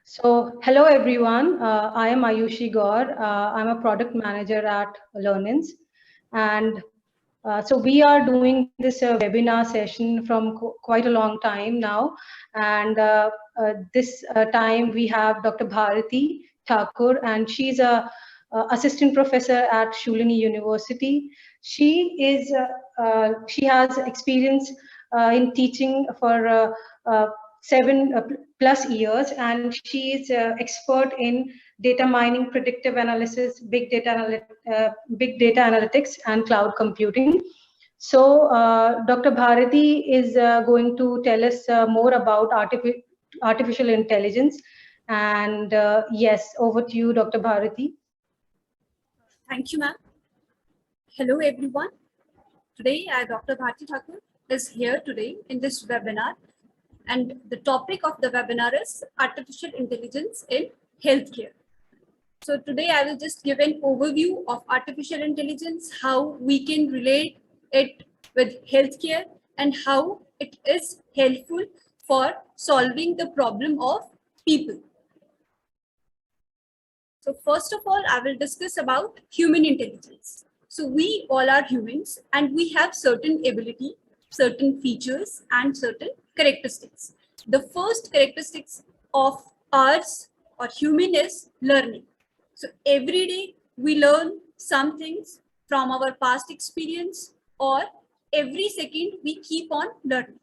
So, hello everyone. I am Ayushi Gaur. I'm a product manager at Learnins, and so we are doing this webinar session from quite a long time now. And this time we have Dr. Bharti Thakur, and she's a assistant professor at Shoolini University. She has experience in teaching for 7+ years, and she is expert in data mining, predictive analysis, big data analytics, and cloud computing. So, Dr. Bharati is going to tell us more about artificial intelligence. And yes, over to you, Dr. Bharati. Thank you, ma'am. Hello, everyone. Today, Dr. Bharti Thakur is here today in this webinar. And the topic of the webinar is artificial intelligence in healthcare. So today I will just give an overview of artificial intelligence, how we can relate it with healthcare and how it is helpful for solving the problem of people. So first of all, I will discuss about human intelligence. So we all are humans and we have certain ability, certain features and certain characteristics. The first characteristics of ours or human is learning. So every day we learn some things from our past experience, or every second we keep on learning.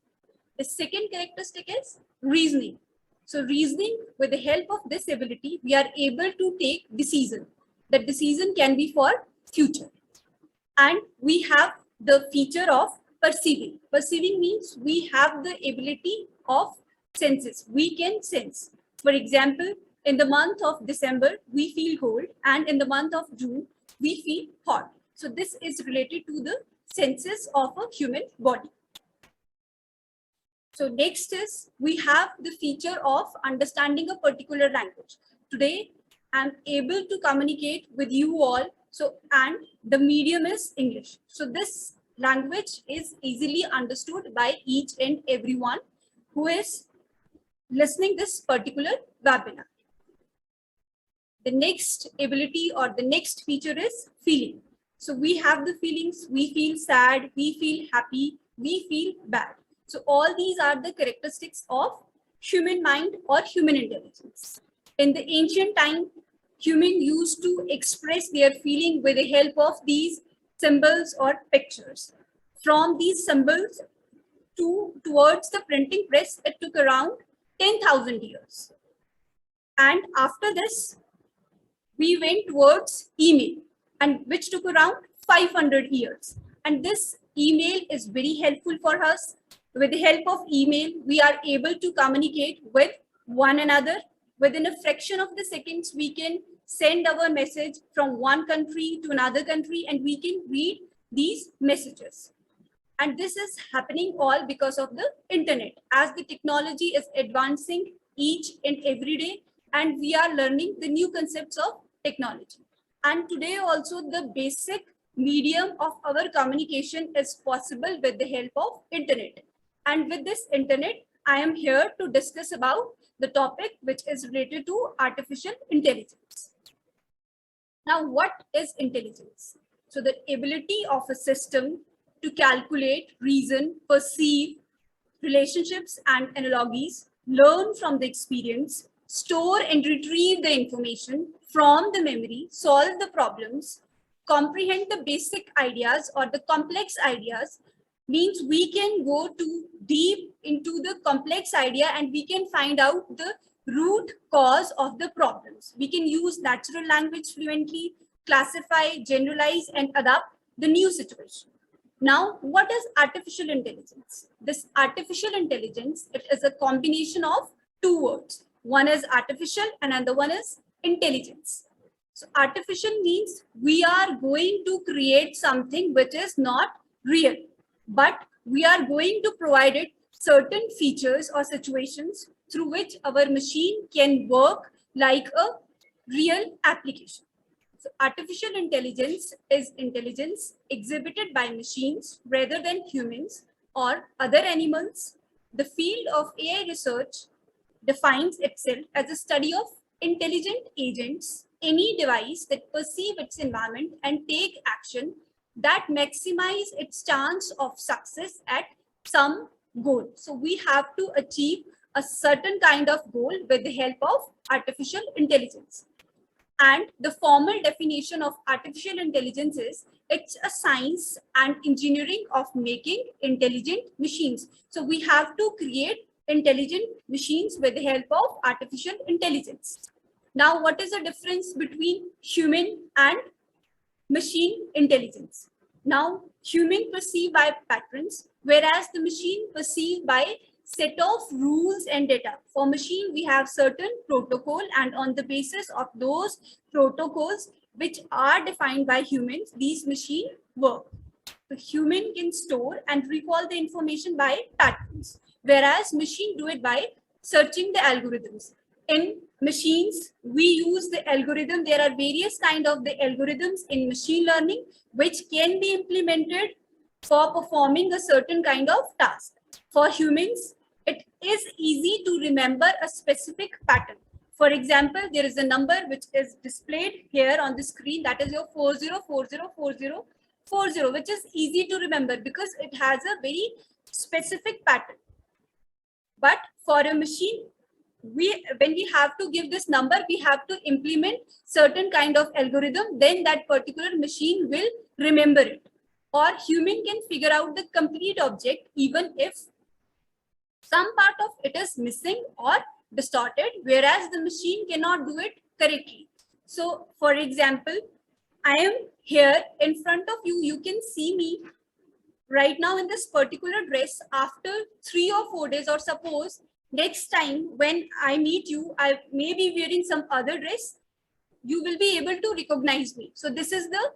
The second characteristic is reasoning. So reasoning, with the help of this ability, we are able to take decision. That decision can be for future. And we have the feature of perceiving. Perceiving means we have the ability of senses. We can sense. For example, in the month of December, we feel cold, and in the month of June, we feel hot. So this is related to the senses of a human body. So next is we have the feature of understanding a particular language. Today, I'm able to communicate with you all. So, and the medium is English. So this language is easily understood by each and everyone who is listening this particular webinar. The next ability or the next feature is feeling. So we have the feelings, we feel sad, we feel happy, we feel bad. So all these are the characteristics of human mind or human intelligence. In the ancient time, humans used to express their feeling with the help of these symbols or pictures. From these symbols towards the printing press, it took around 10,000 years. And after this, we went towards email, and which took around 500 years. And this email is very helpful for us. With the help of email, we are able to communicate with one another. Within a fraction of the seconds, we can send our message from one country to another country, and we can read these messages. And this is happening all because of the internet. As the technology is advancing each and every day, and we are learning the new concepts of technology. And today also the basic medium of our communication is possible with the help of internet. And with this internet, I am here to discuss about the topic which is related to artificial intelligence. Now, what is intelligence? So the ability of a system to calculate, reason, perceive relationships and analogies, learn from the experience, store and retrieve the information from the memory, solve the problems, comprehend the basic ideas or the complex ideas, means we can go too deep into the complex idea and we can find out the root cause of the problems. We can use natural language fluently, classify, generalize, and adapt the new situation. Now, what is artificial intelligence? This artificial intelligence, it is a combination of two words. One is artificial and another one is intelligence. So artificial means we are going to create something which is not real, but we are going to provide it certain features or situations through which our machine can work like a real application. So artificial intelligence is intelligence exhibited by machines rather than humans or other animals. The field of AI research defines itself as a study of intelligent agents, any device that perceive its environment and take action that maximize its chance of success at some goal. So we have to achieve a certain kind of goal with the help of artificial intelligence. And the formal definition of artificial intelligence is it's a science and engineering of making intelligent machines. So we have to create intelligent machines with the help of artificial intelligence. Now, what is the difference between human and machine intelligence? Now, human perceive by patterns, whereas the machine perceive by set of rules and data. For machine, we have certain protocol, and on the basis of those protocols which are defined by humans, these machine work. The human can store and recall the information by patterns, whereas machine do it by searching the algorithms. In machines, we use the algorithm. There are various kind of the algorithms in machine learning which can be implemented for performing a certain kind of task. For humans, it is easy to remember a specific pattern. For example, there is a number which is displayed here on the screen, that is your 40404040, which is easy to remember because it has a very specific pattern. But for a machine, when we have to give this number, we have to implement certain kind of algorithm, then that particular machine will remember it. Or human can figure out the complete object even if some part of it is missing or distorted, whereas the machine cannot do it correctly. So for example, I am here in front of you. You can see me right now in this particular dress. After 3 or 4 days, or suppose next time when I meet you, I may be wearing some other dress, you will be able to recognize me. So this is the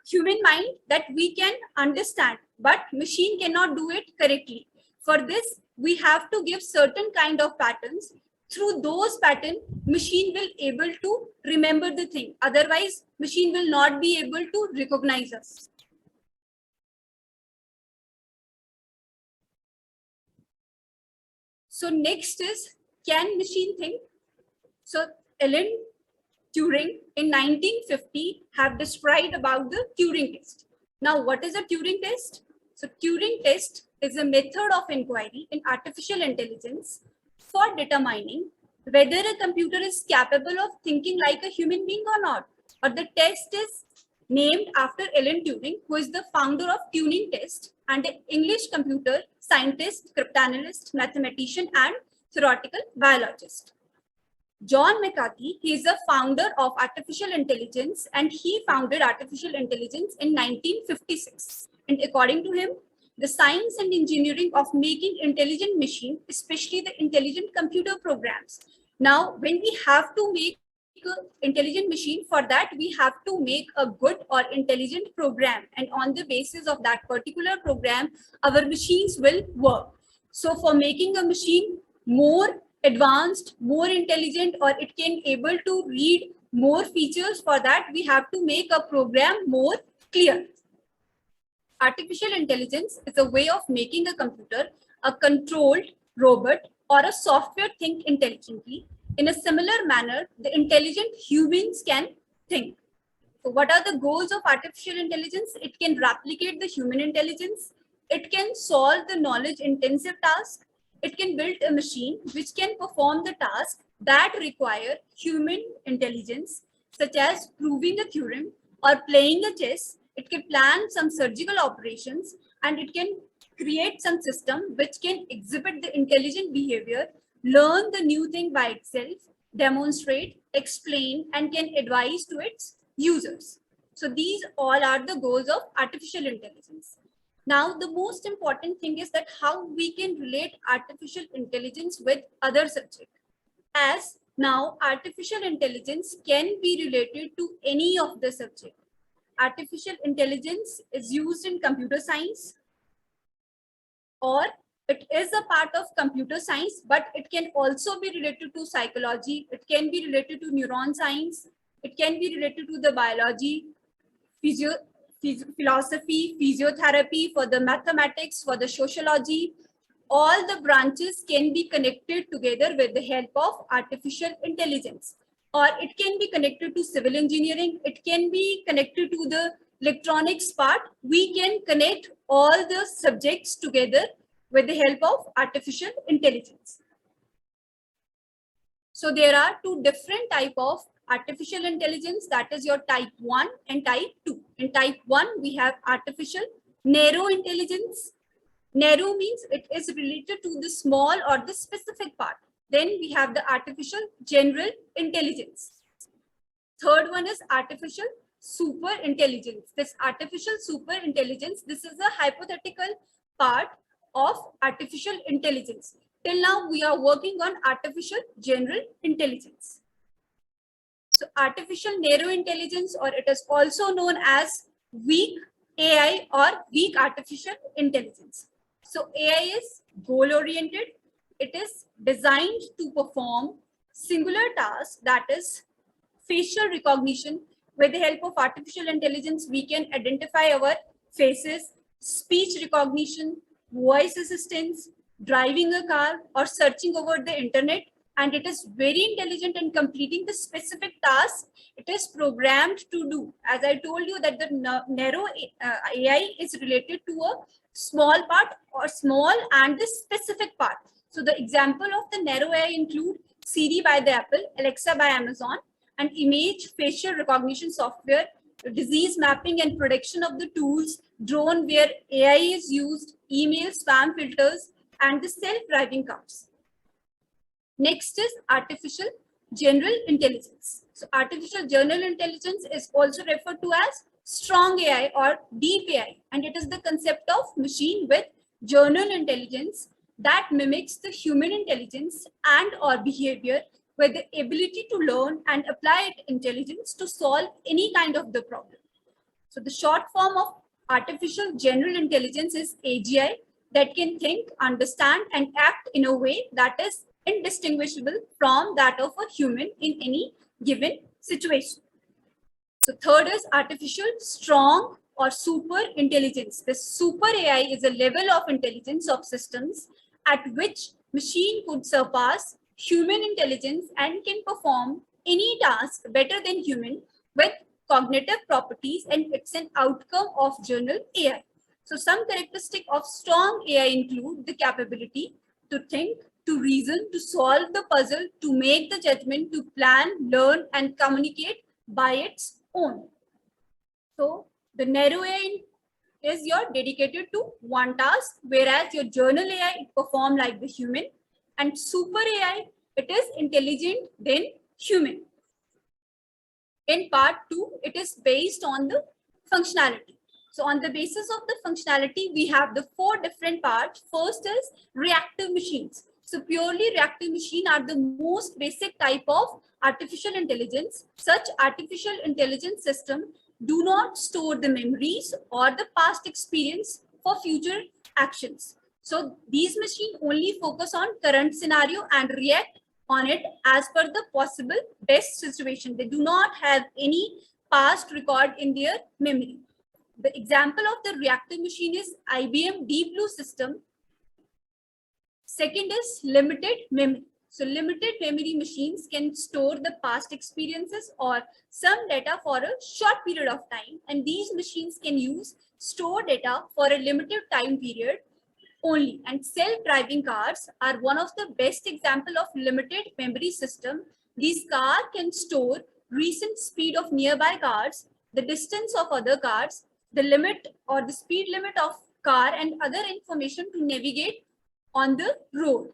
human mind that we can understand, but machine cannot do it correctly. For this, we have to give certain kind of patterns. Through those patterns, machine will able to remember the thing. Otherwise, machine will not be able to recognize us. So next is, can machine think? So Alan Turing in 1950 have described about the Turing test. Now, what is a Turing test? So Turing test is a method of inquiry in artificial intelligence for determining whether a computer is capable of thinking like a human being or not. Or the test is named after Alan Turing, who is the founder of Turing test and an English computer scientist, cryptanalyst, mathematician, and theoretical biologist. John McCarthy, he is the founder of artificial intelligence, and he founded artificial intelligence in 1956. And according to him, the science and engineering of making intelligent machine, especially the intelligent computer programs. Now, when we have to make an intelligent machine, for that we have to make a good or intelligent program, and on the basis of that particular program, our machines will work. So for making a machine more advanced, more intelligent, or it can able to read more features, for that we have to make a program more clear. Artificial intelligence is a way of making a computer, a controlled robot, or a software think intelligently. In a similar manner, the intelligent humans can think. So what are the goals of artificial intelligence? It can replicate the human intelligence. It can solve the knowledge intensive task. It can build a machine which can perform the task that require human intelligence, such as proving a theorem or playing a chess. It can plan some surgical operations, and it can create some system which can exhibit the intelligent behavior, learn the new thing by itself, demonstrate, explain, and can advise to its users. So these all are the goals of artificial intelligence. Now, the most important thing is that how we can relate artificial intelligence with other subjects. As now, artificial intelligence can be related to any of the subjects. Artificial intelligence is used in computer science, or it is a part of computer science, but it can also be related to psychology. It can be related to neuron science, It can be related to the biology, philosophy, physiotherapy, for the mathematics, for the sociology. All the branches can be connected together with the help of artificial intelligence. Or it can be connected to civil engineering. It can be connected to the electronics part. We can connect all the subjects together with the help of artificial intelligence. So there are two different types of artificial intelligence, that is your type 1 and type 2. In type 1, we have artificial narrow intelligence. Narrow means it is related to the small or the specific part. Then we have the artificial general intelligence. Third one is artificial super intelligence. This artificial super intelligence, this is a hypothetical part of artificial intelligence. Till now, we are working on artificial general intelligence. So artificial narrow intelligence, or it is also known as weak AI or weak artificial intelligence. So AI is goal-oriented. It is designed to perform singular tasks, that is facial recognition. With the help of artificial intelligence, we can identify our faces, speech recognition, voice assistance, driving a car, or searching over the internet. And it is very intelligent in completing the specific task it is programmed to do. As I told you that the narrow AI is related to a small part or small and the specific part. So the example of the narrow AI include Siri by the Apple, Alexa by Amazon, and image facial recognition software, disease mapping and prediction of the tools, drone where AI is used, email spam filters, and the self-driving cars. Next is artificial general intelligence. So artificial general intelligence is also referred to as strong AI or deep AI, and it is the concept of machine with general intelligence that mimics the human intelligence and or behavior, with the ability to learn and apply intelligence to solve any kind of the problem. So the short form of artificial general intelligence is AGI, that can think, understand, and act in a way that is indistinguishable from that of a human in any given situation. So third is artificial strong or super intelligence. This super AI is a level of intelligence of systems at which machine could surpass human intelligence and can perform any task better than human with cognitive properties, and it's an outcome of general AI. So some characteristic of strong AI include the capability to think, to reason, to solve the puzzle, to make the judgment, to plan, learn, and communicate by its own. So the narrow AI is your dedicated to one task, whereas your general AI, it perform like the human, and super AI, it is intelligent than human. In part 2, it is based on the functionality. So on the basis of the functionality, we have the 4 different parts. First is reactive machines. So purely reactive machine are the most basic type of artificial intelligence. Such artificial intelligence system do not store the memories or the past experience for future actions. So these machines only focus on current scenario and react on it as per the possible best situation. They do not have any past record in their memory. The example of the reactive machine is IBM Deep Blue system. Second is limited memory. So limited memory machines can store the past experiences or some data for a short period of time, and these machines can use store data for a limited time period only. And self-driving cars are one of the best example of limited memory system. These cars can store recent speed of nearby cars, the distance of other cars, the limit or the speed limit of car, and other information to navigate on the road.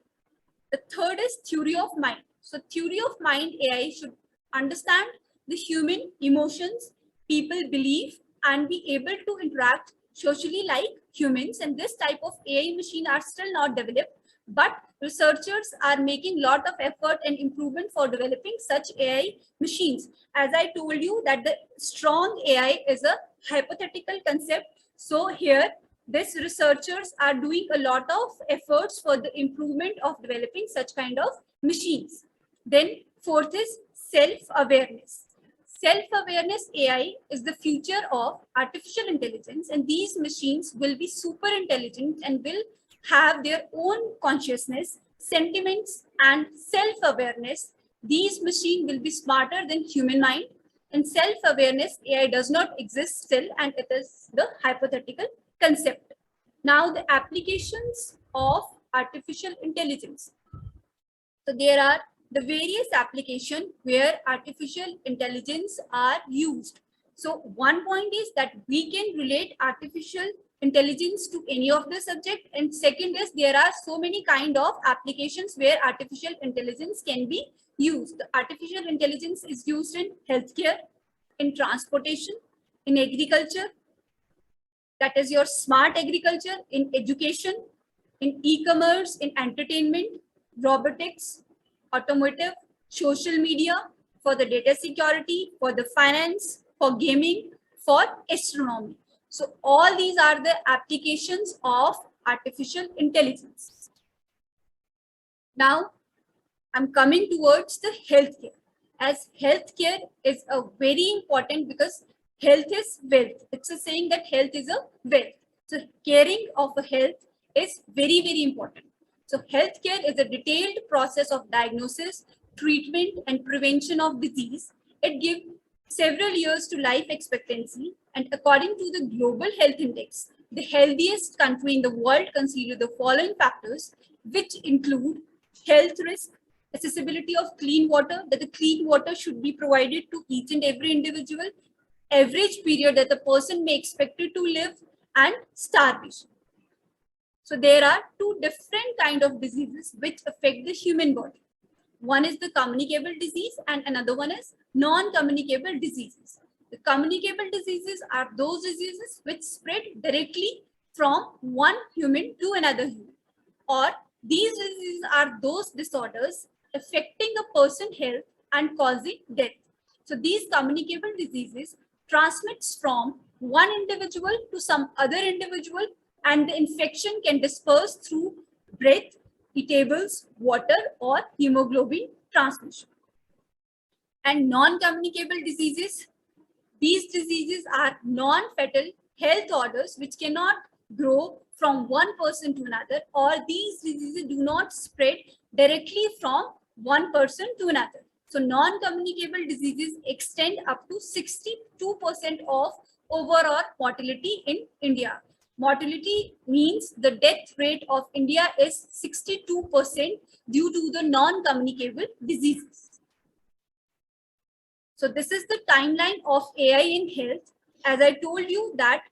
The third is theory of mind. So theory of mind AI should understand the human emotions, people believe, and be able to interact socially like humans. And this type of AI machine are still not developed, but researchers are making lot of effort and improvement for developing such AI machines. As I told you that the strong AI is a hypothetical concept. So here, these researchers are doing a lot of efforts for the improvement of developing such kind of machines. Then fourth is self-awareness. Self-awareness AI is the future of artificial intelligence, and these machines will be super intelligent and will have their own consciousness, sentiments, and self-awareness. These machines will be smarter than human mind, and self-awareness AI does not exist still, and it is the hypothetical concept. Now, the applications of artificial intelligence. So there are the various applications where artificial intelligence are used. So one point is that we can relate artificial intelligence to any of the subject, and second is there are so many kind of applications where artificial intelligence can be used. The artificial intelligence is used in healthcare, in transportation, in agriculture, that is your smart agriculture, in education, in e-commerce, in entertainment, robotics, automotive, social media, for the data security, for the finance, for gaming, for astronomy. So all these are the applications of artificial intelligence. Now, I'm coming towards the healthcare. As healthcare is a very important, because health is wealth. It's a saying that health is a wealth. So caring of a health is very, very important. So healthcare is a detailed process of diagnosis, treatment, and prevention of disease. It gives several years to life expectancy, and according to the Global Health Index, the healthiest country in the world consider the following factors, which include health risk, accessibility of clean water, that the clean water should be provided to each and every individual, average period that the person may expected to live, and starvation. So there are two different kind of diseases which affect the human body. One is the communicable disease and another one is non-communicable diseases. The communicable diseases are those diseases which spread directly from one human to another human, or these diseases are those disorders affecting a person's health and causing death. So these communicable diseases transmits from one individual to some other individual, and the infection can disperse through breath, eatables, water, or hemoglobin transmission. And non-communicable diseases, these diseases are non-fatal health orders which cannot grow from one person to another, or these diseases do not spread directly from one person to another. So non-communicable diseases extend up to 62% of overall mortality in India. Mortality means the death rate of India is 62% due to the non-communicable diseases. So this is the timeline of AI in health. As I told you that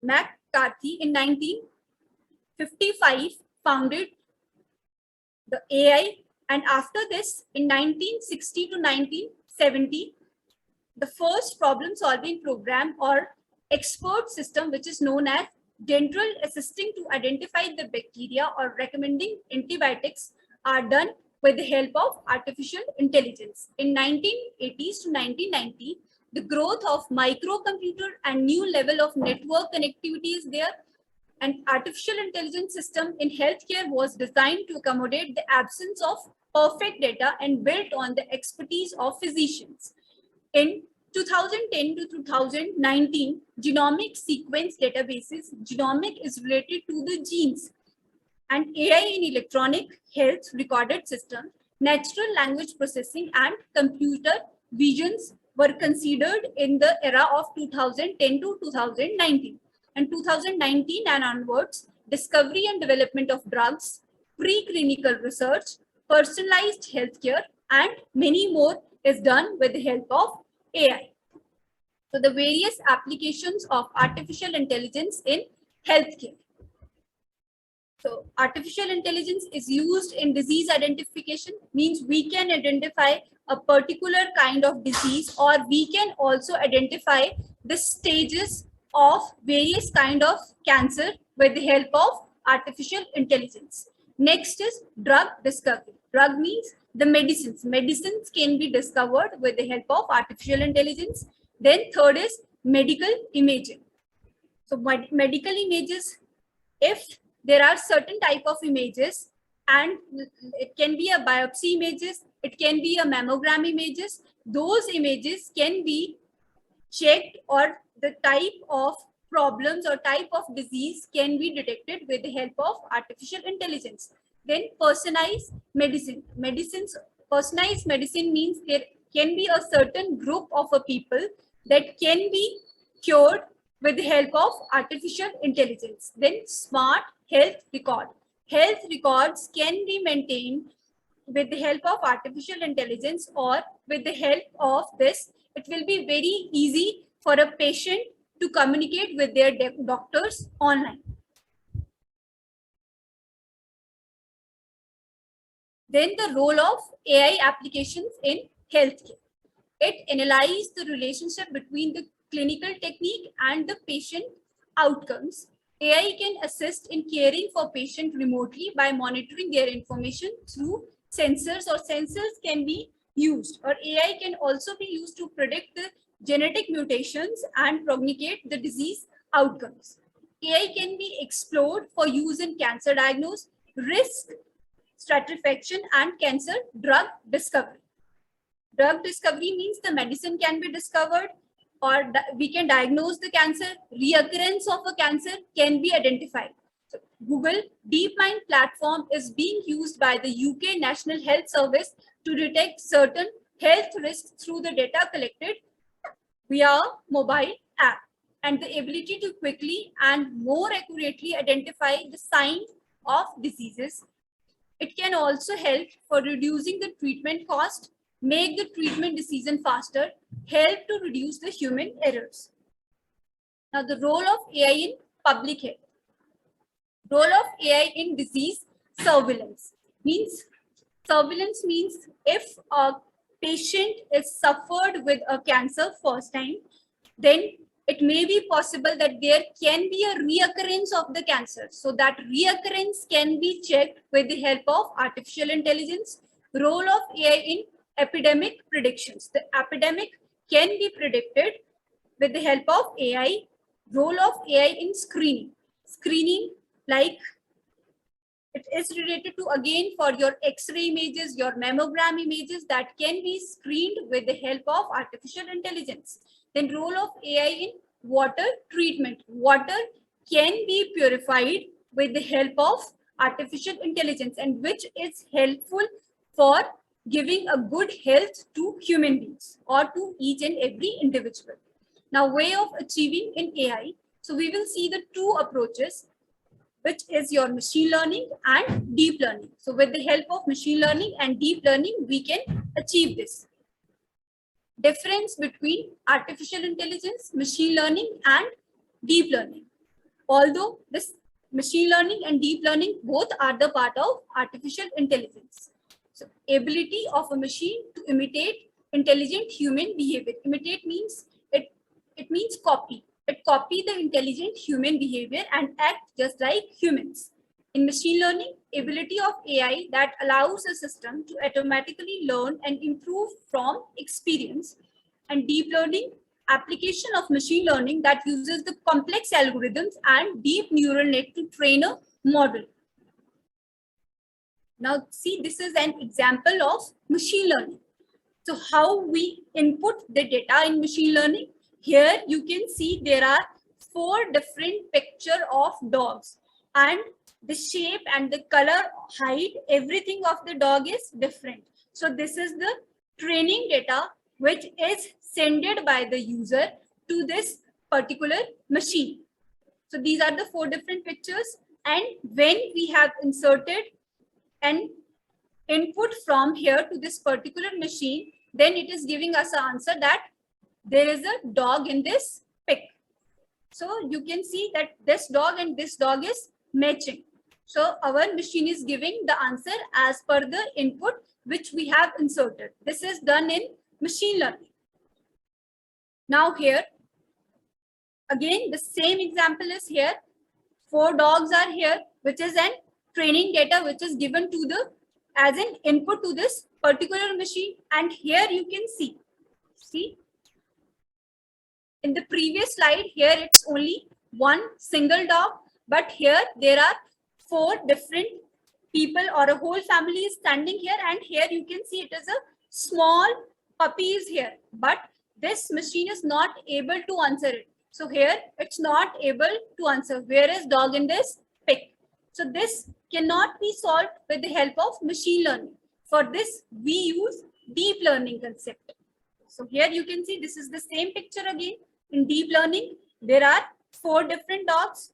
McCarthy in 1955 founded the AI, and after this in 1960 to 1970, the first problem solving program or expert system, which is known as dental assisting to identify the bacteria or recommending antibiotics, are done with the help of artificial intelligence. In 1980s to 1990, the growth of microcomputer and new level of network connectivity is there. An artificial intelligence system in healthcare was designed to accommodate the absence of perfect data and built on the expertise of physicians. In 2010 to 2019, genomic sequence databases, genomic is related to the genes, and AI in electronic health recorded system, natural language processing, and computer visions were considered in the era of 2010 to 2019. And 2019 and onwards, discovery and development of drugs, preclinical research, personalized healthcare, and many more is done with the help of AI. So the various applications of artificial intelligence in healthcare. So artificial intelligence is used in disease identification, means we can identify a particular kind of disease, or we can also identify the stages of various kind of cancer with the help of artificial intelligence. Next is drug discovery. Drug means the medicines. Medicines can be discovered with the help of artificial intelligence. Then third is medical imaging. So medical images, if there are certain type of images, and it can be a biopsy images, It can be a mammogram images. Those images can be checked, or the type of problems or type of disease can be detected with the help of artificial intelligence. Then personalized medicine. Personalized medicine means there can be a certain group of a people that can be cured with the help of artificial intelligence. Then smart health record. Health records can be maintained with the help of artificial intelligence, or with the help of this, it will be very easy for a patient to communicate with their doctors online. Then the role of AI applications in healthcare. It analyzes the relationship between the clinical technique and the patient outcomes. AI can assist in caring for patients remotely by monitoring their information through sensors, or sensors can be used, or AI can also be used to predict the genetic mutations and prognosticate the disease outcomes. AI can be explored for use in cancer diagnosis, risk stratification, and cancer drug discovery. Drug discovery means the medicine can be discovered, or we can diagnose the cancer. Reoccurrence of a cancer can be identified. So Google DeepMind platform is being used by the UK National Health Service to detect certain health risks through the data collected via mobile app, and the ability to quickly and more accurately identify the signs of diseases. It can also help for reducing the treatment cost, make the treatment decision faster, help to reduce the human errors. Now, the role of AI in public health. Role of AI in disease surveillance means if a patient is suffered with a cancer first time, then it may be possible that there can be a reoccurrence of the cancer. So that reoccurrence can be checked with the help of artificial intelligence. Role of AI in epidemic predictions. The epidemic can be predicted with the help of AI. Role of AI in screening. Screening, like it is related to, again, for your X-ray images, your mammogram images, that can be screened with the help of artificial intelligence. Then role of AI in water treatment. Water can be purified with the help of artificial intelligence, and which is helpful for giving a good health to human beings, or to each and every individual. Now, way of achieving in AI. So we will see the two approaches, which is your machine learning and deep learning. So with the help of machine learning and deep learning, we can achieve this. Difference between artificial intelligence, machine learning, and deep learning. Although this machine learning and deep learning both are the part of artificial intelligence. So ability of a machine to imitate intelligent human behavior. Imitate means it means copy. It copy the intelligent human behavior and act just like humans. In machine learning, ability of AI that allows a system to automatically learn and improve from experience. And deep learning, application of machine learning that uses the complex algorithms and deep neural net to train a model. Now see, this is an example of machine learning. So how we input the data in machine learning? Here you can see there are 4 different pictures of dogs, and the shape and the color, height, everything of the dog is different. So this is the training data which is sent by the user to this particular machine. So these are the 4 different pictures, and when we have inserted an input from here to this particular machine, then it is giving us an answer that there is a dog in this pic. So you can see that this dog and this dog is matching. So our machine is giving the answer as per the input which we have inserted. This is done in machine learning. Now here, again, the same example is here. 4 dogs are here, which is an training data which is given to the as an input to this particular machine. And here you can see in the previous slide, here it's only one single dog, but here there are 4 different people or a whole family is standing here, and here you can see it is a small puppy is here, but this machine is not able to answer it. So here it's not able to answer where is dog in this pic. So this cannot be solved with the help of machine learning. For this we use deep learning concept. So here you can see this is the same picture again. In deep learning there are 4 different dogs.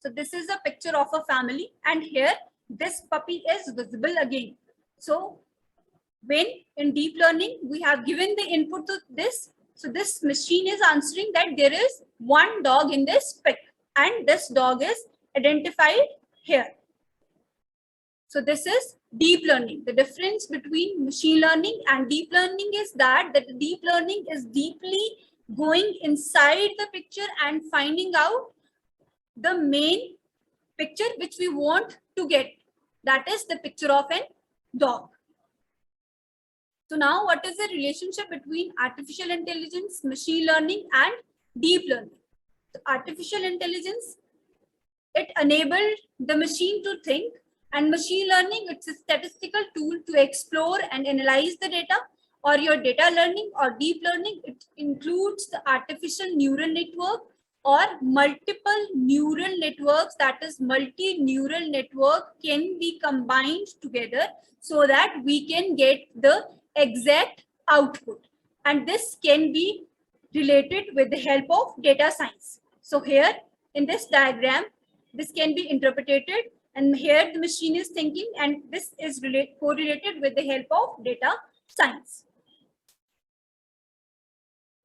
So this is a picture of a family, and here this puppy is visible again. So when in deep learning we have given the input to this, so this machine is answering that there is one dog in this pic, and this dog is identified here. So this is deep learning. The difference between machine learning and deep learning is that the deep learning is deeply going inside the picture and finding out the main picture which we want to get. That is the picture of a dog. So now what is the relationship between artificial intelligence, machine learning and deep learning? So artificial intelligence, it enabled the machine to think, and machine learning, it's a statistical tool to explore and analyze the data. Or your data learning or deep learning, it includes the artificial neural network or multiple neural networks, that is multi-neural network can be combined together so that we can get the exact output. And this can be related with the help of data science. So here in this diagram, this can be interpreted, and here the machine is thinking, and this is correlated with the help of data science.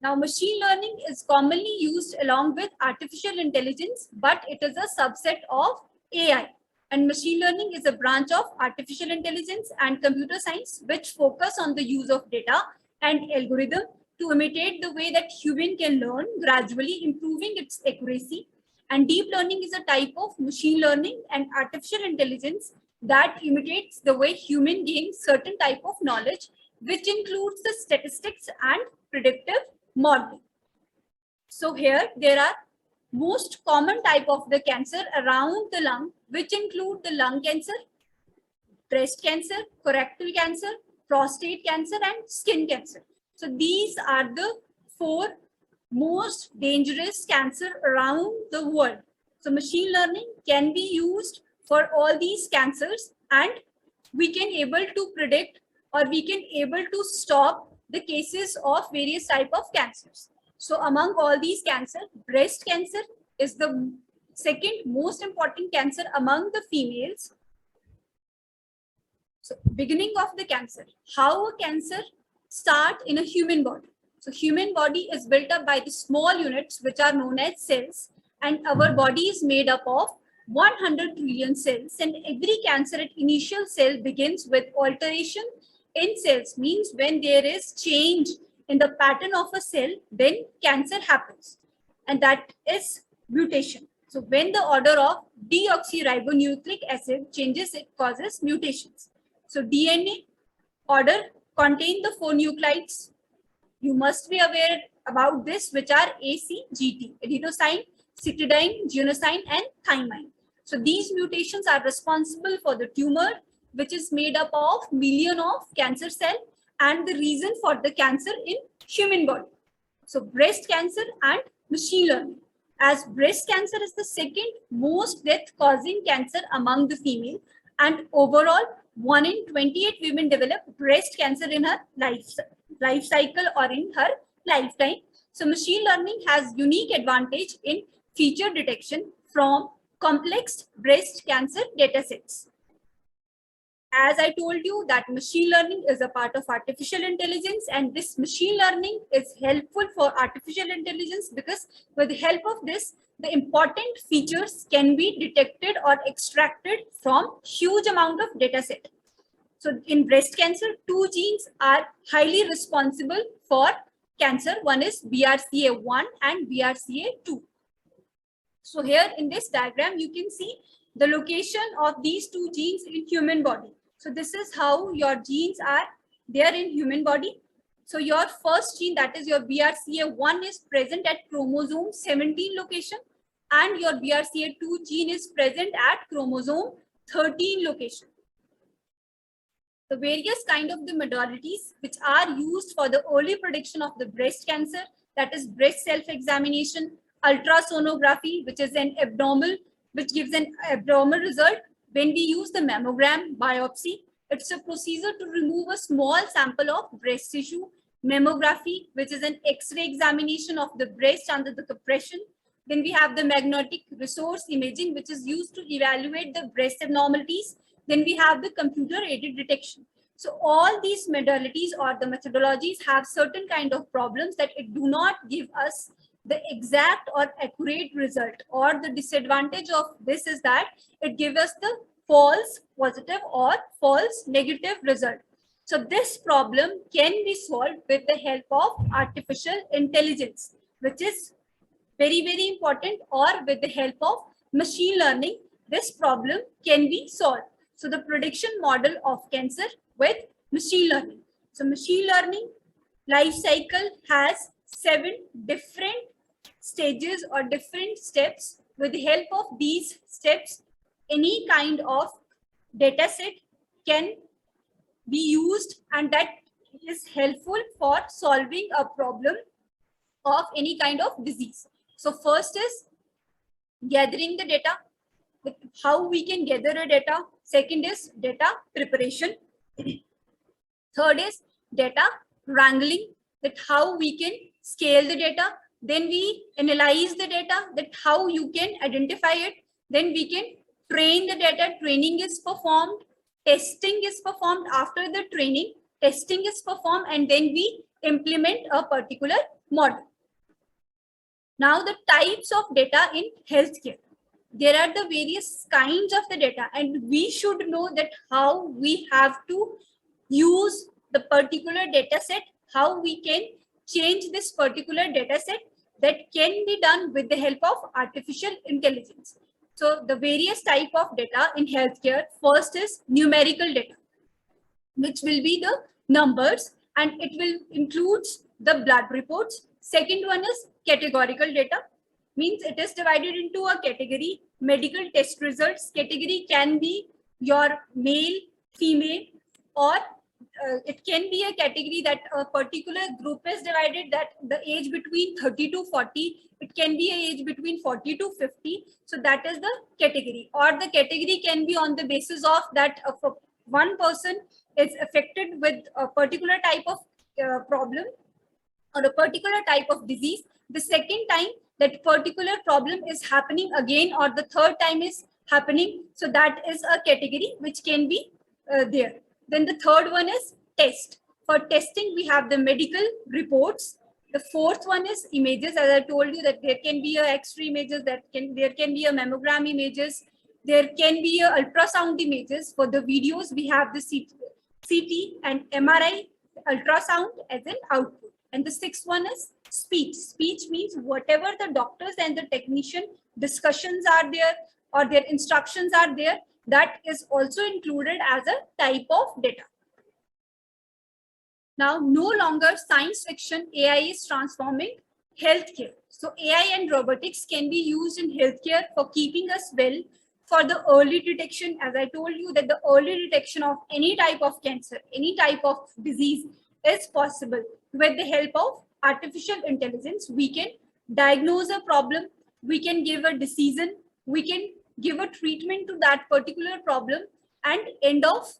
Now, machine learning is commonly used along with artificial intelligence, but it is a subset of AI. And machine learning is a branch of artificial intelligence and computer science, which focus on the use of data and algorithm to imitate the way that human can learn, gradually improving its accuracy. And deep learning is a type of machine learning and artificial intelligence that imitates the way human gains certain type of knowledge, which includes the statistics and predictive modeling. So here there are most common type of the cancer around the lung, which include the lung cancer, breast cancer, colorectal cancer, prostate cancer, and skin cancer. So these are the 4 most dangerous cancer around the world. So machine learning can be used for all these cancers, and we can able to predict, or we can able to stop the cases of various type of cancers. So among all these cancers, breast cancer is the second most important cancer among the females. So beginning of the cancer, how a cancer start in a human body. So human body is built up by the small units which are known as cells, and our body is made up of 100 trillion cells, and every cancer at initial cell begins with alteration in cells, means when there is change in the pattern of a cell, then cancer happens, and that is mutation. So when the order of deoxyribonucleic acid changes, it causes mutations. So DNA order contain the 4 nucleides. You must be aware about this, which are ACGT, adenosine, cytidine, guanosine, and thymine. So these mutations are responsible for the tumor, which is made up of million of cancer cells, and the reason for the cancer in human body. So breast cancer and machine learning. As breast cancer is the second most death causing cancer among the female, and overall 1 in 28 women develop breast cancer in her life cycle or in her lifetime. So machine learning has unique advantage in feature detection from complex breast cancer datasets. As I told you that machine learning is a part of artificial intelligence, and this machine learning is helpful for artificial intelligence because with the help of this, the important features can be detected or extracted from huge amount of data set. So in breast cancer, 2 genes are highly responsible for cancer. One is BRCA1 and BRCA2. So here in this diagram, you can see the location of these 2 genes in human body. So this is how your genes are there in human body. So your first gene, that is your BRCA1, is present at chromosome 17 location, and your BRCA2 gene is present at chromosome 13 locations. The various kind of the modalities which are used for the early prediction of the breast cancer, that is breast self-examination, ultrasonography, which is an abnormal, which gives an abnormal result. When we use the mammogram biopsy, it's a procedure to remove a small sample of breast tissue. Mammography, which is an X-ray examination of the breast under the compression. Then we have the magnetic resource imaging, which is used to evaluate the breast abnormalities. Then we have the computer-aided detection. So all these modalities or the methodologies have certain kind of problems that it do not give us the exact or accurate result, or the disadvantage of this is that it gives us the false positive or false negative result. So this problem can be solved with the help of artificial intelligence, which is very, very important, or with the help of machine learning, this problem can be solved. So the prediction model of cancer with machine learning. So machine learning life cycle has 7 different stages or different steps. With the help of these steps, any kind of data set can be used, and that is helpful for solving a problem of any kind of disease. So first is gathering the data, how we can gather a data. Second is data preparation. Third is data wrangling, that how we can scale the data. Then we analyze the data, that how you can identify it. Then we can train the data. Training is performed. Testing is performed. After the training, testing is performed, and then we implement a particular model. Now the types of data in healthcare. There are the various kinds of the data, and we should know that how we have to use the particular data set, how we can change this particular data set. That can be done with the help of artificial intelligence. So the various type of data in healthcare, first is numerical data, which will be the numbers, and it will include the blood reports. Second one is categorical data, means it is divided into a category. Medical test results category can be your male, female, or it can be a category that a particular group is divided, that the age between 30 to 40, it can be a age between 40 to 50. So that is the category, or the category can be on the basis of that one person is affected with a particular type of problem or a particular type of disease. The second time that particular problem is happening again, or the third time is happening. So that is a category which can be there. Then the third one is test. For testing, we have the medical reports. The fourth one is images. As I told you that there can be a X-ray images, there can be a mammogram images, there can be a ultrasound images. For the videos, we have the CT and MRI ultrasound as an output. And the sixth one is speech. Speech means whatever the doctors and the technician discussions are there, or their instructions are there, that is also included as a type of data. Now, no longer science fiction, AI is transforming healthcare. So AI and robotics can be used in healthcare for keeping us well, for the early detection. As I told you that the early detection of any type of cancer, any type of disease is possible. With the help of artificial intelligence, we can diagnose a problem, we can give a decision, we can give a treatment to that particular problem, and end of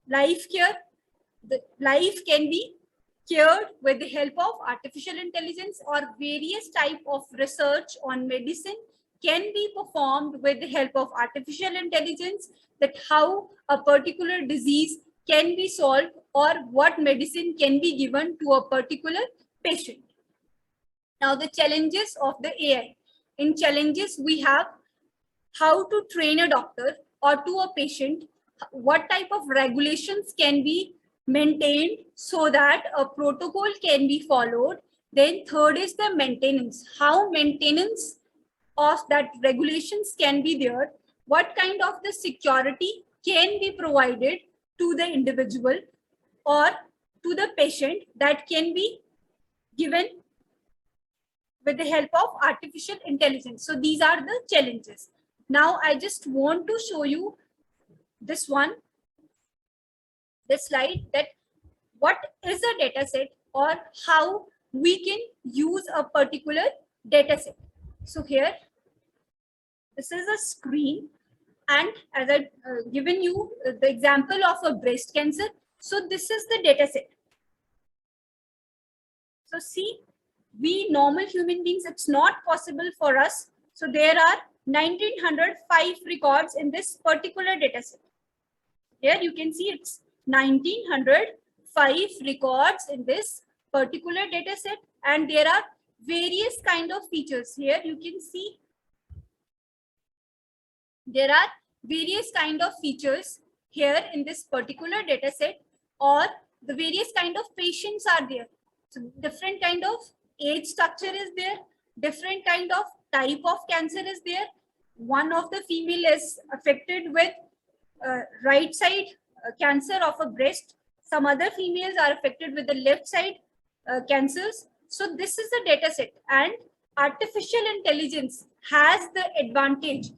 life care. The life can be cured with the help of artificial intelligence, or various type of research on medicine can be performed with the help of artificial intelligence, that how a particular disease can be solved, or what medicine can be given to a particular patient. Now the challenges of the AI. In challenges, we have how to train a doctor or to a patient, what type of regulations can be maintained so that a protocol can be followed. Then third is the maintenance, how maintenance of that regulations can be there, what kind of the security can be provided to the individual or to the patient, that can be given with the help of artificial intelligence. So these are the challenges. Now I just want to show you this one, this slide, that what is a data set or how we can use a particular data set. So here, this is a screen, and as I've given you the example of a breast cancer, so this is the data set. So see, we normal human beings, it's not possible for us. So there are 1905 records in this particular data set. Here you can see it's 1905 records in this particular data set, and there are various kind of features. Here you can see there are various kind of features here in this particular data set, or the various kind of patients are there. So different kind of age structure is there, different kind of type of cancer is there. One of the female is affected with right side cancer of a breast. Some other females are affected with the left side cancers. So this is the data set, and artificial intelligence has the advantage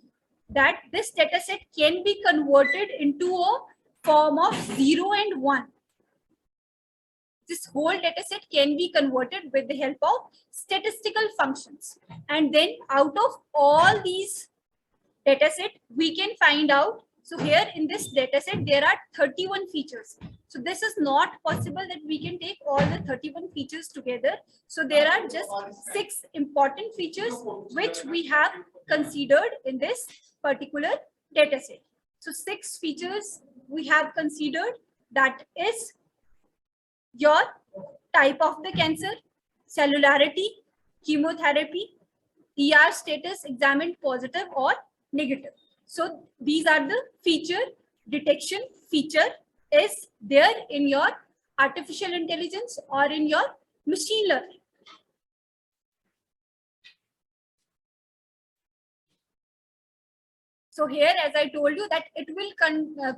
that this data set can be converted into a form of 0 and 1. This whole data set can be converted with the help of statistical functions. And then out of all these data set, we can find out. So here in this data set, there are 31 features. So this is not possible that we can take all the 31 features together. So there are just 6 important features which we have considered in this particular data set. So 6 features we have considered, that is your type of the cancer, cellularity, chemotherapy, ER status examined positive or negative. So these are the feature detection feature is there in your artificial intelligence or in your machine learning. So here, as I told you, that it will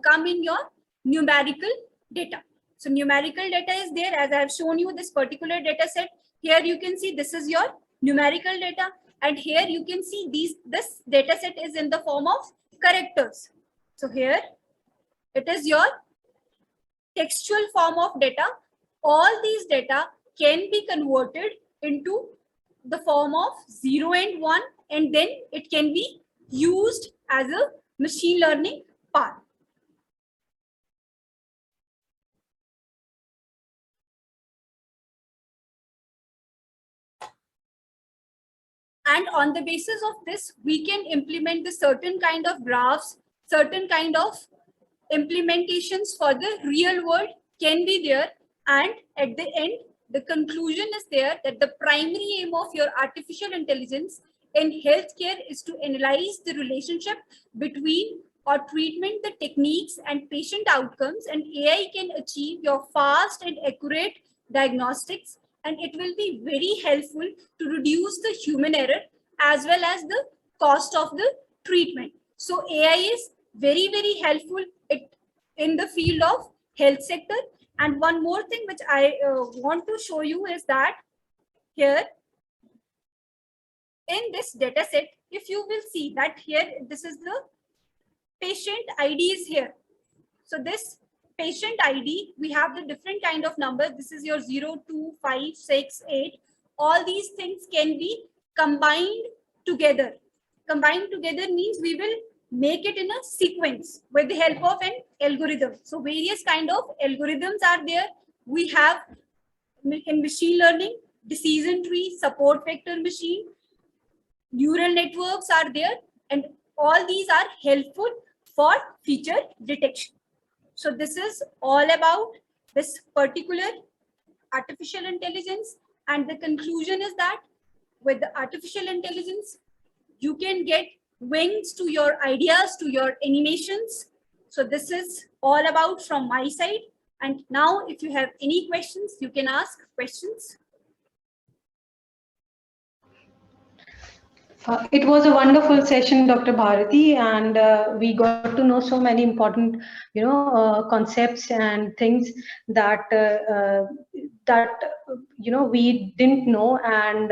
come in your numerical data. So numerical data is there, as I have shown you this particular data set. Here you can see this is your numerical data, and here you can see this data set is in the form of characters. So here it is your textual form of data. All these data can be converted into the form of 0 and 1, and then it can be used as a machine learning part. And on the basis of this, we can implement the certain kind of graphs, certain kind of implementations for the real world can be there. And at the end, the conclusion is there that the primary aim of your artificial intelligence in healthcare is to analyze the relationship between or treatment, the techniques and patient outcomes, and AI can achieve your fast and accurate diagnostics, and it will be very helpful to reduce the human error as well as the cost of the treatment. So AI is very, very helpful in the field of health sector. And one more thing which I want to show you is that here in this data set, if you will see that here, this is the patient ID is here. So this patient ID, we have the different kind of numbers. This is your 0, 2, 5, 6, 8. All these things can be combined together. Combined together means we will make it in a sequence with the help of an algorithm. So various kind of algorithms are there. We have in machine learning, decision tree, support vector machine, neural networks are there, and all these are helpful for feature detection. So this is all about this particular artificial intelligence, and the conclusion is that with the artificial intelligence, you can get wings to your ideas, to your animations. So this is all about from my side. And now if you have any questions, you can ask questions. It was a wonderful session, Dr. Bharati, and we got to know so many important, concepts and things that we didn't know. And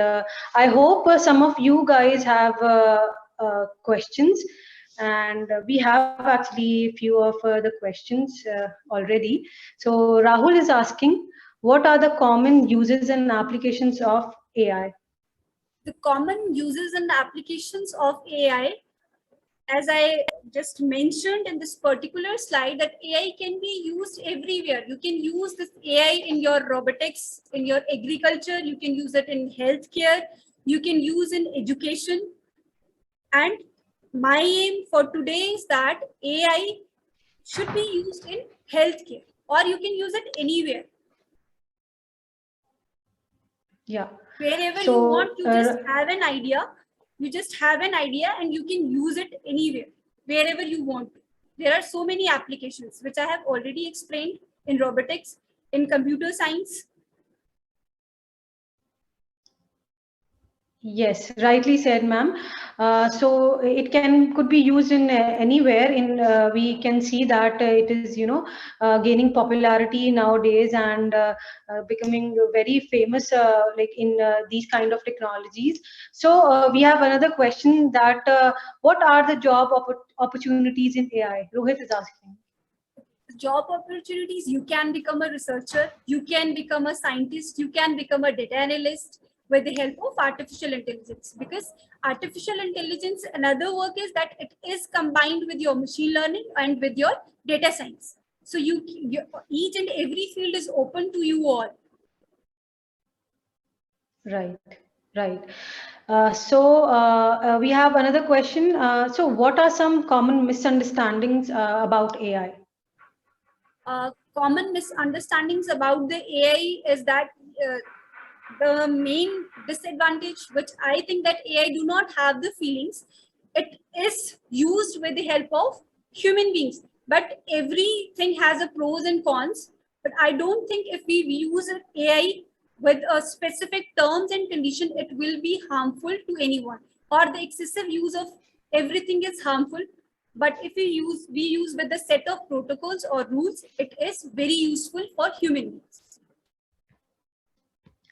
I hope some of you guys have questions. And we have actually a few of the questions already. So Rahul is asking, what are the common uses and applications of AI? The common uses and applications of AI, as I just mentioned in this particular slide, that AI can be used everywhere. You can use this AI in your robotics, in your agriculture, you can use it in healthcare, you can use in education. And my aim for today is that AI should be used in healthcare, or you can use it anywhere. Yeah. Wherever you So want, you just have an idea. You just have an idea and you can use it anywhere, wherever you want to. There are so many applications, which I have already explained in robotics, in computer science. yes, rightly said, ma'am. So it could be used in anywhere. We can see that it is gaining popularity nowadays and becoming very famous like in these kind of technologies. So we have another question that what are the job opportunities in AI? Rohit is asking. Job opportunities, you can become a researcher, you can become a scientist, you can become a data analyst with the help of artificial intelligence. Because artificial intelligence, another work is that it is combined with your machine learning and with your data science. So each and every field is open to you all. Right, right. We have another question. So what are some common misunderstandings about AI? Common misunderstandings about the AI is that the main disadvantage, which I think, that AI do not have the feelings. It is used with the help of human beings, but everything has a pros and cons. But I don't think if we use AI with a specific terms and condition, it will be harmful to anyone, or the excessive use of everything is harmful. But if we use with the set of protocols or rules, it is very useful for human beings.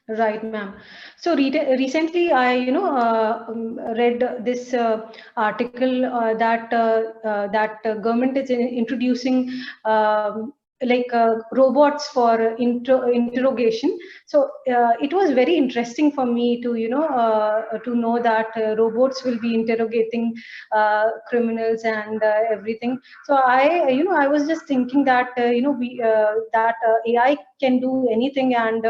Right, ma'am. So recently, I read this article that government is introducing robots for interrogation. So it was very interesting for me to to know that robots will be interrogating criminals and everything. So I was just thinking that AI can do anything, and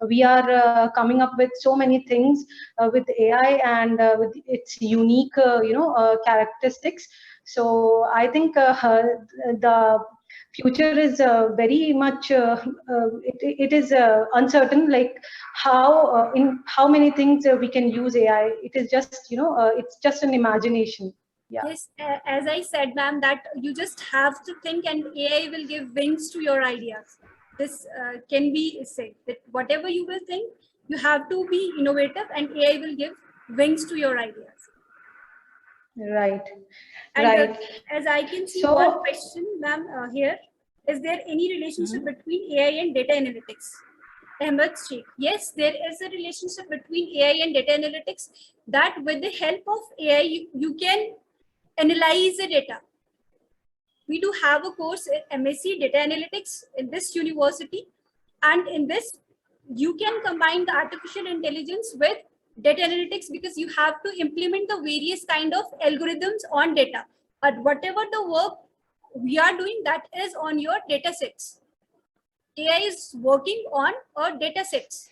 we are coming up with so many things with AI and with its unique characteristics. So I think the future is very much it is uncertain, like how in how many things we can use AI. It is just it's just an imagination. Yeah. Yes, as I said, ma'am, that you just have to think and AI will give wings to your ideas. This can be said, that whatever you will think, you have to be innovative and AI will give wings to your ideas. Right. And Right. as I can see one So question, ma'am, here, is there any relationship between AI and data analytics? Ahmed Sheikh. Yes, there is a relationship between AI and data analytics, that with the help of AI, you can analyze the data. We do have a course in MSc Data Analytics in this university. And in this, you can combine the artificial intelligence with data analytics, because you have to implement the various kind of algorithms on data. But whatever the work we are doing, that is on your data sets. AI is working on our data sets.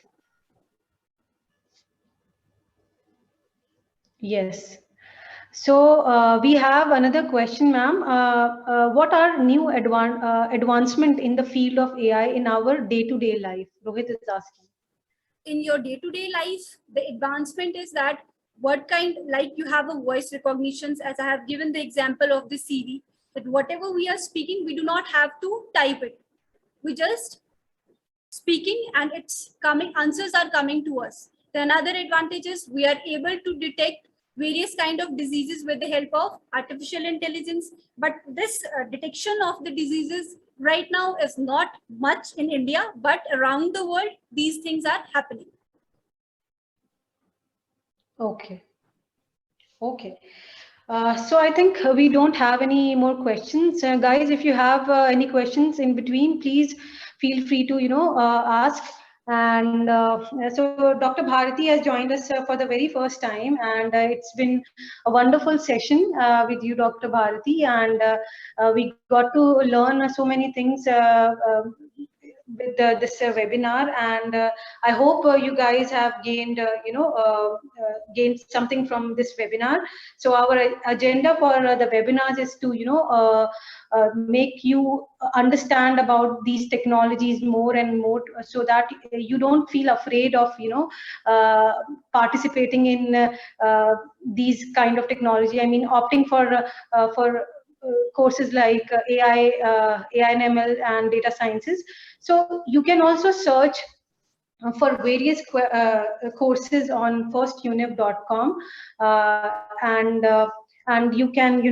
yes. So we have another question, ma'am. What are new advancement in the field of AI in our day-to-day life? Rohit is asking. In your day-to-day life, the advancement is that what kind, like you have a voice recognitions, as I have given the example of the CV, that whatever we are speaking, we do not have to type it. We just speaking and it's coming, answers are coming to us. The another advantage is we are able to detect various kind of diseases with the help of artificial intelligence. But this detection of the diseases right now is not much in India, but around the world, these things are happening. Okay. Okay. So I think we don't have any more questions. Guys, if you have any questions in between, please feel free to, ask. And so Dr. Bharati has joined us for the very first time, and it's been a wonderful session with you, Dr. Bharati, and we got to learn so many things with this webinar, and I hope you guys have gained, gained something from this webinar. So our agenda for the webinars is to, make you understand about these technologies more and more, so that you don't feel afraid of, participating in these kind of technology. I mean, opting for courses like AI and ML and data sciences. So you can also search for various courses on firstuniv.com, and you can,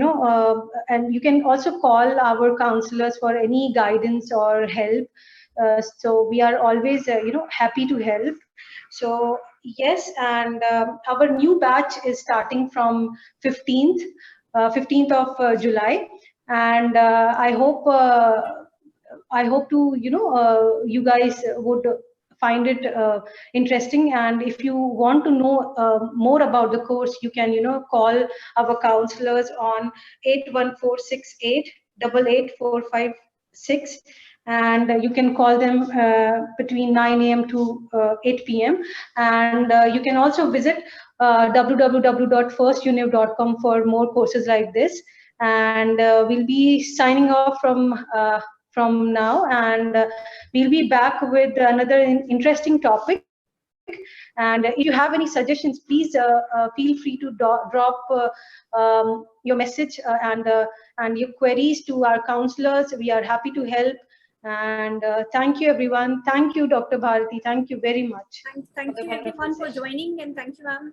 and you can also call our counselors for any guidance or help. So we are always happy to help. So yes, and our new batch is starting from 15th of July, and I hope to, you guys would find it interesting. And if you want to know more about the course, you can, call our counselors on 814688845 and you can call them between 9 a.m. to 8 p.m. And you can also visit www.firstuniv.com for more courses like this. And we'll be signing off from now, and we'll be back with another interesting topic. And if you have any suggestions, please feel free to drop your message and your queries to our counselors. We are happy to help. And thank you, everyone. Thank you, Dr. Bharati. Thank you very much. Thank you, everyone, for joining, and thank you, ma'am.